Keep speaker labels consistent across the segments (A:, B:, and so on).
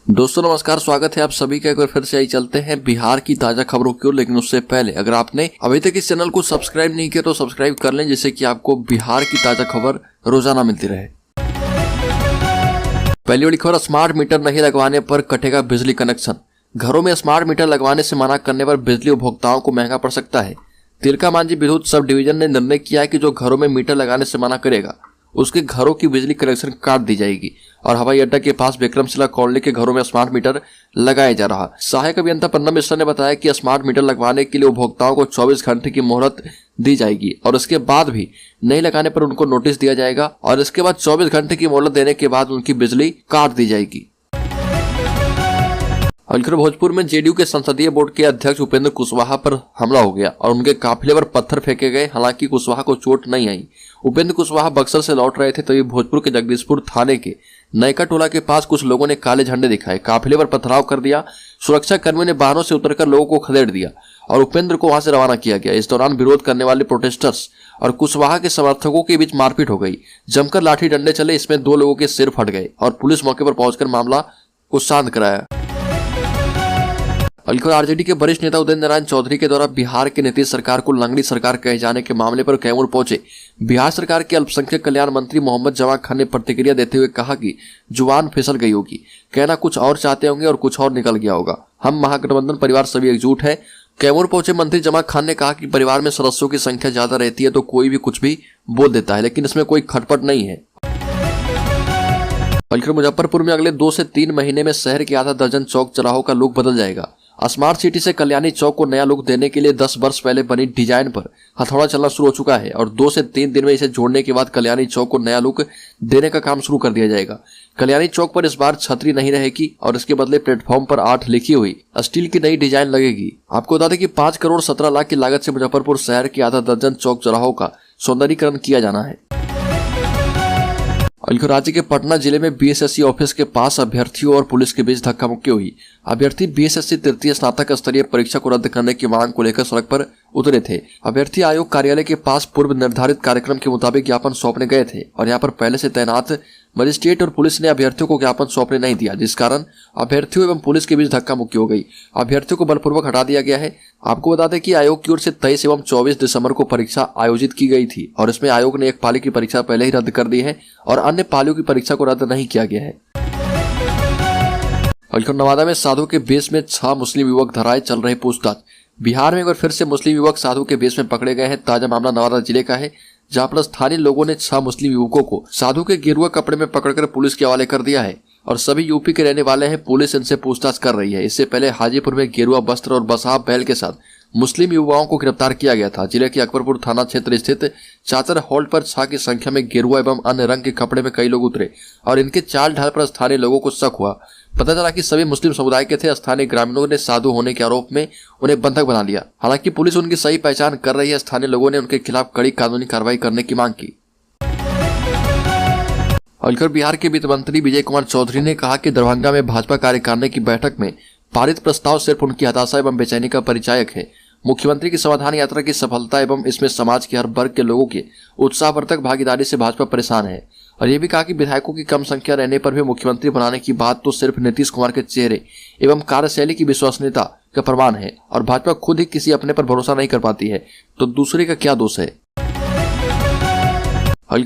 A: दोस्तों नमस्कार, स्वागत है आप सभी का। एक बार फिर से आई चलते हैं बिहार की ताजा खबरों की ओर। लेकिन उससे पहले अगर आपने अभी तक इस चैनल को सब्सक्राइब नहीं किया तो सब्सक्राइब कर लें, जिससे कि आपको बिहार की ताजा खबर रोजाना मिलती रहे। पहली बड़ी खबर, स्मार्ट मीटर नहीं लगवाने पर कटेगा बिजली कनेक्शन। घरों में स्मार्ट मीटर लगवाने से मना करने पर बिजली उपभोक्ताओं को महंगा पड़ सकता है। तिलका मांझी विद्युत सब डिवीजन ने निर्णय किया है कि जो घरों में मीटर लगाने से मना करेगा उसके घरों की बिजली कनेक्शन काट दी जाएगी। और हवाई अड्डा के पास विक्रमशिला कॉलोनी के घरों में स्मार्ट मीटर लगाया जा रहा। सहायक अभियंता पन्ना मिश्रा ने बताया कि स्मार्ट मीटर लगवाने के लिए उपभोक्ताओं को 24 घंटे की मोहलत दी जाएगी और इसके बाद भी नहीं लगाने पर उनको नोटिस दिया जाएगा और इसके बाद 24 घंटे की मोहलत देने के बाद उनकी बिजली काट दी जाएगी। भोजपुर में जेडीयू के संसदीय बोर्ड के अध्यक्ष उपेंद्र कुशवाहा पर हमला हो गया और उनके काफिले पर पत्थर फेंके गए। हालांकि कुशवाहा को चोट नहीं आई। उपेंद्र कुशवाहा बक्सर से लौट रहे थे तभी भोजपुर के जगदीशपुर थाने के नयका टोला के पास कुछ लोगों ने काले झंडे दिखाए, काफिले पर पथराव कर दिया। सुरक्षा कर्मियों ने वाहनों से उतरकर लोगों को खदेड़ दिया और उपेंद्र को वहां से रवाना किया गया। इस दौरान विरोध करने वाले प्रोटेस्टर्स और कुशवाहा के समर्थकों के बीच मारपीट हो गई। जमकर लाठी डंडे चले, इसमें 2 लोगों के सिर फट गए और पुलिस मौके पर पहुंचकर मामला को शांत कराया। आरजेडी के वरिष्ठ नेता उदय नारायण चौधरी के द्वारा बिहार की नीतीश सरकार को लंगड़ी सरकार कहे जाने के मामले पर कैमूर पहुंचे बिहार सरकार के अल्पसंख्यक कल्याण मंत्री मोहम्मद जमां खान ने प्रतिक्रिया देते हुए कहा कि जुबान फिसल गई होगी, कहना कुछ और चाहते होंगे और कुछ और निकल गया होगा। हम महागठबंधन परिवार सभी एकजुट है। कैमूर पहुंचे मंत्री जमां खान ने कहा कि परिवार में सदस्यों की संख्या ज्यादा रहती है तो कोई भी कुछ भी बोल देता है, लेकिन इसमें कोई खटपट नहीं है। मुजफ्फरपुर में अगले 2 से 3 महीने में शहर के आधा दर्जन चौक चौराहों का लुक बदल जाएगा। स्मार्ट सिटी से कल्याणी चौक को नया लुक देने के लिए 10 वर्ष पहले बनी डिजाइन पर हथौड़ा चलना शुरू हो चुका है और 2 से 3 दिन में इसे जोड़ने के बाद कल्याणी चौक को नया लुक देने का काम शुरू कर दिया जाएगा। कल्याणी चौक पर इस बार छतरी नहीं रहेगी और इसके बदले प्लेटफॉर्म पर 8 लिखी हुई स्टील की नई डिजाइन लगेगी। आपको बता दें कि 5 करोड़ 17 लाख की लागत से मुजफ्फरपुर शहर के आधा दर्जन चौक चौराहों का सौंदर्यीकरण किया जाना है। राज्य के पटना जिले में बीएसएससी ऑफिस के पास अभ्यर्थियों और पुलिस के बीच धक्का मुक्की हुई। अभ्यर्थी बीएसएससी तृतीय स्नातक स्तरीय परीक्षा को रद्द करने की मांग को लेकर सड़क पर उतरे थे। अभ्यर्थी आयोग कार्यालय के पास पूर्व निर्धारित कार्यक्रम के मुताबिक ज्ञापन सौंपने गए थे और यहां पर पहले से तैनात मजिस्ट्रेट और पुलिस ने अभ्यर्थियों को ज्ञापन सौंपने नहीं दिया, जिस कारण अभ्यर्थियों एवं पुलिस के बीच धक्का मुक्की हो गई। अभ्यर्थियों को बलपूर्वक हटा दिया गया है। आपको बता दें कि आयोग की ओर से 23 एवं 24 दिसंबर को परीक्षा आयोजित की गई थी और इसमें आयोग ने एक पाली की परीक्षा पहले ही रद्द कर दी है और अन्य पालियों की परीक्षा को रद्द नहीं किया गया है। नवादा में साधु के बेस में 6 मुस्लिम युवक धराए, चल रहे पूछताछ। बिहार में एक बार फिर से मुस्लिम युवक साधु के बेस में पकड़े गए हैं। ताजा मामला नवादा जिले का है, जहां पर स्थानीय लोगों ने 6 मुस्लिम युवकों को साधु के गेरुआ कपड़े में पकड़कर पुलिस के हवाले कर दिया है और सभी यूपी के रहने वाले हैं। पुलिस इनसे पूछताछ कर रही है। इससे पहले हाजीपुर में गेरुआ वस्त्र और बसाह बैल के साथ मुस्लिम युवाओं को गिरफ्तार किया गया था। जिले के अकबरपुर थाना क्षेत्र स्थित चाचर हॉल्ट पर 6 की संख्या में गेरुआ एवं अन्य रंग के कपड़े में कई लोग उतरे और इनके चाल ढाल पर स्थानीय लोगों को शक हुआ। पता चला कि सभी मुस्लिम समुदाय के थे। स्थानीय ग्रामीणों ने साधु होने के आरोप में उन्हें बंधक बना लिया। हालांकि पुलिस उनकी सही पहचान कर रही है। स्थानीय लोगों ने उनके खिलाफ कड़ी कानूनी कार्रवाई करने की मांग की। बिहार के वित्त मंत्री विजय कुमार चौधरी ने कहा कि दरभंगा में भाजपा कार्यकारिणी की बैठक में पारित प्रस्ताव सिर्फ उनकी हताशा एवं बेचैनी का परिचायक है। मुख्यमंत्री की समाधान यात्रा की सफलता एवं इसमें समाज के हर वर्ग के लोगों के उत्साहवर्धक भागीदारी से भाजपा परेशान है। और ये भी कहा कि विधायकों की कम संख्या रहने पर भी मुख्यमंत्री बनाने की बात तो सिर्फ नीतीश कुमार के चेहरे एवं कार्यशैली की विश्वसनीयता का प्रमाण है और भाजपा खुद ही किसी अपने पर भरोसा नहीं कर पाती है तो दूसरे का क्या दोष है।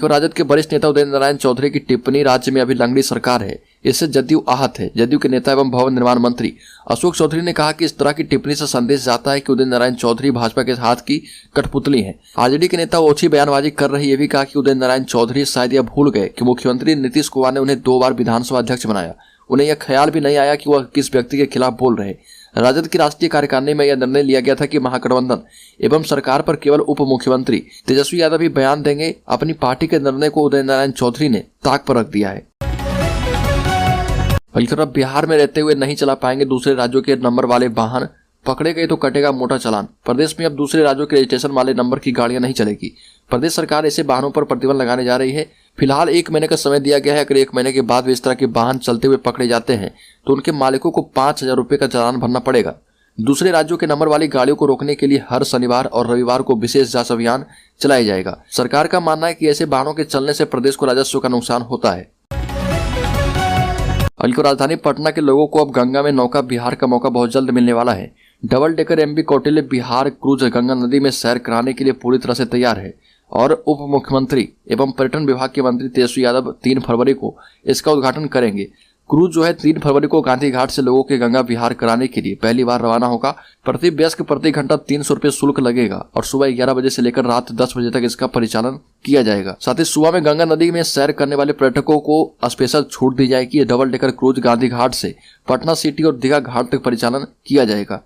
A: राजद के वरिष्ठ नेता उदय नारायण चौधरी की टिप्पणी, राज्य में अभी लंगड़ी सरकार है, इससे जदयू आहत है। जदयू के नेता एवं भवन निर्माण मंत्री अशोक चौधरी ने कहा कि इस तरह की टिप्पणी से संदेश जाता है कि उदय नारायण चौधरी भाजपा के हाथ की कठपुतली हैं। आरजेडी के नेता ओछी बयानबाजी कर रहे, ये भी कहा कि उदय नारायण चौधरी शायद यह भूल गए कि मुख्यमंत्री नीतीश कुमार ने उन्हें 2 बार विधानसभा अध्यक्ष बनाया। उन्हें यह ख्याल भी नहीं आया कि वह किस व्यक्ति के खिलाफ बोल रहे। राजद की राष्ट्रीय कार्यकारिणी में यह निर्णय लिया गया था कि महागठबंधन एवं सरकार पर केवल उप मुख्यमंत्री तेजस्वी यादव ही बयान देंगे। अपनी पार्टी के निर्णय को उदय नारायण चौधरी ने ताक पर रख दिया है। बिहार में रहते हुए नहीं चला पाएंगे दूसरे राज्यों के नंबर वाले वाहन, पकड़े गए तो कटेगा मोटा चालान। प्रदेश में अब दूसरे राज्यों के रजिस्ट्रेशन वाले नंबर की गाड़ियां नहीं चलेगी। प्रदेश सरकार ऐसे वाहनों पर प्रतिबंध लगाने जा रही है। फिलहाल 1 महीने का समय दिया गया है। अगर 1 महीने के बाद भी इस तरह के वाहन चलते हुए पकड़े जाते हैं तो उनके मालिकों को 5,000 रुपये का चालान भरना पड़ेगा। दूसरे राज्यों के नंबर वाली गाड़ियों को रोकने के लिए हर शनिवार और रविवार को विशेष जांच अभियान चलाया जाएगा। सरकार का मानना है कि ऐसे वाहनों के चलने से प्रदेश को राजस्व का नुकसान होता है। बल्कि राजधानी पटना के लोगों को अब गंगा में नौका विहार का मौका बहुत जल्द मिलने वाला है। Double decker MV Kautilya Bihar cruise Ganga नदी में सैर कराने के लिए पूरी तरह से तैयार है और उप मुख्यमंत्री एवं पर्यटन विभाग के मंत्री तेजस्वी यादव 3 फरवरी को इसका उद्घाटन करेंगे। क्रूज जो है 3 फरवरी को गांधी घाट से लोगों के गंगा विहार कराने के लिए पहली बार रवाना होगा। प्रति वयस्क प्रति घंटा 300 रुपये शुल्क लगेगा और सुबह 11 बजे से लेकर रात 10 बजे तक इसका परिचालन किया जाएगा। साथ ही सुबह में गंगा नदी में सैर करने वाले पर्यटकों को स्पेशल छूट दी जाएगी। ये double decker cruise Gandhi Ghat से पटना सिटी और दीघा घाट तक परिचालन किया जाएगा।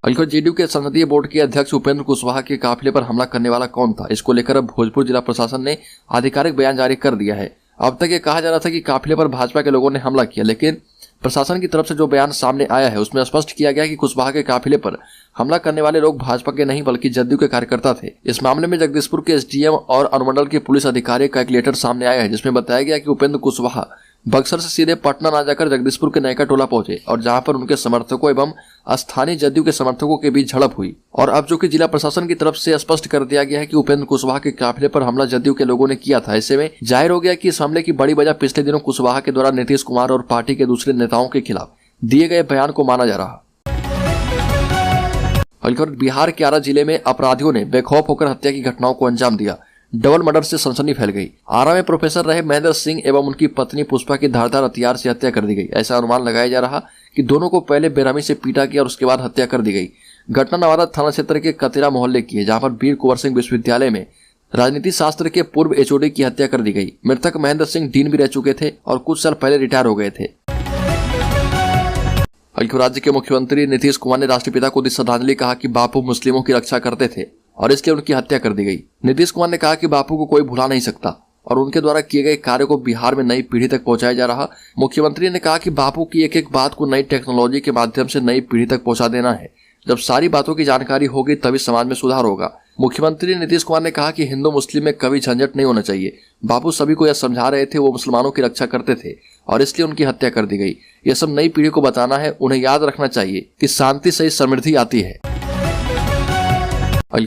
A: बल्कि जेडीयू के संसदीय बोर्ड के अध्यक्ष उपेंद्र कुशवाहा के काफिले पर हमला करने वाला कौन था, इसको लेकर अब भोजपुर जिला प्रशासन ने आधिकारिक बयान जारी कर दिया है। अब तक ये कहा जा रहा था कि काफिले पर भाजपा के लोगों ने हमला किया, लेकिन प्रशासन की तरफ से जो बयान सामने आया है उसमें स्पष्ट किया गया कि कुशवाहा के काफिले पर हमला करने वाले लोग भाजपा के नहीं बल्कि जदयू के कार्यकर्ता थे। इस मामले में जगदीशपुर के एसडीएम और अनुमंडल के पुलिस अधिकारी का एक लेटर सामने आया है जिसमें बताया गया कि उपेंद्र कुशवाहा बक्सर से सीधे पटना ना जाकर जगदीशपुर के नयका टोला पहुंचे और जहां पर उनके समर्थकों एवं स्थानीय जदयू के समर्थकों के बीच झड़प हुई। और अब जो कि जिला प्रशासन की तरफ से स्पष्ट कर दिया गया है कि उपेंद्र कुशवाहा के काफिले पर हमला जदयू के लोगों ने किया था। ऐसे में जाहिर हो गया कि इस हमले की बड़ी वजह पिछले दिनों कुशवाहा के द्वारा नीतीश कुमार और पार्टी के दूसरे नेताओं के खिलाफ दिए गए बयान को माना जा रहा। बिहार के आरा जिले में अपराधियों ने बेखौफ होकर हत्या की घटनाओं को अंजाम दिया। डबल मर्डर से सनसनी फैल गई। आरा में प्रोफेसर रहे महेंद्र सिंह एवं उनकी पत्नी पुष्पा की धारदार हथियार से हत्या कर दी गई। ऐसा अनुमान लगाया जा रहा कि दोनों को पहले बेरहमी से पीटा गया और उसके बाद हत्या कर दी गई। घटना नवादा थाना क्षेत्र के कतिरा मोहल्ले की है, जहां पर वीर कुंवर सिंह विश्वविद्यालय में राजनीति शास्त्र के पूर्व एचओडी की हत्या कर दी गई। मृतक महेंद्र सिंह डीन भी रह चुके थे और कुछ साल पहले रिटायर हो गए थे। राज्य के मुख्यमंत्री नीतीश कुमार ने राष्ट्रपिता को दी श्रद्धांजलि, कहा कि बापू मुस्लिमों की रक्षा करते थे और इसलिए उनकी हत्या कर दी गई। नीतीश कुमार ने कहा कि बापू को कोई भुला नहीं सकता और उनके द्वारा किए गए कार्य को बिहार में नई पीढ़ी तक पहुंचाया जा रहा। मुख्यमंत्री ने कहा कि बापू की एक एक बात को नई टेक्नोलॉजी के माध्यम से नई पीढ़ी तक पहुंचा देना है। जब सारी बातों की जानकारी होगी तभी समाज में सुधार होगा। मुख्यमंत्री नीतीश कुमार ने कहा कि हिंदू मुस्लिम में कभी झंझट नहीं होना चाहिए। बापू सभी को यह समझा रहे थे, वो मुसलमानों की रक्षा करते थे और इसलिए उनकी हत्या कर दी गई। यह सब नई पीढ़ी को बताना है। उन्हें याद रखना चाहिए कि शांति से ही समृद्धि आती है।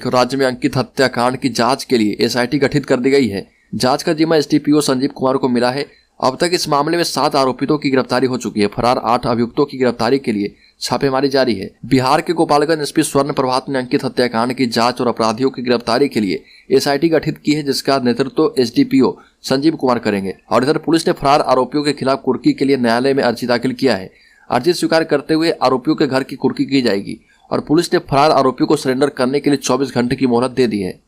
A: राज्य में अंकित हत्याकांड की जांच के लिए एसआईटी गठित कर दी गई है। जांच का जिम्मा एसडीपीओ संजीव कुमार को मिला है। अब तक इस मामले में 7 आरोपितों की गिरफ्तारी हो चुकी है। फरार 8 अभियुक्तों की गिरफ्तारी के लिए छापेमारी जारी है। बिहार के गोपालगंज एसपी स्वर्ण प्रभात ने अंकित हत्याकांड की जांच और अपराधियों की गिरफ्तारी के लिए एसआईटी गठित की है, जिसका नेतृत्व एसडीपीओ संजीव कुमार करेंगे। और इधर पुलिस ने फरार आरोपियों के खिलाफ कुर्की के लिए न्यायालय में अर्जी दाखिल किया है। अर्जी स्वीकार करते हुए आरोपियों के घर की कुर्की की जाएगी और पुलिस ने फरार आरोपियों को सरेंडर करने के लिए 24 घंटे की मोहलत दे दी है।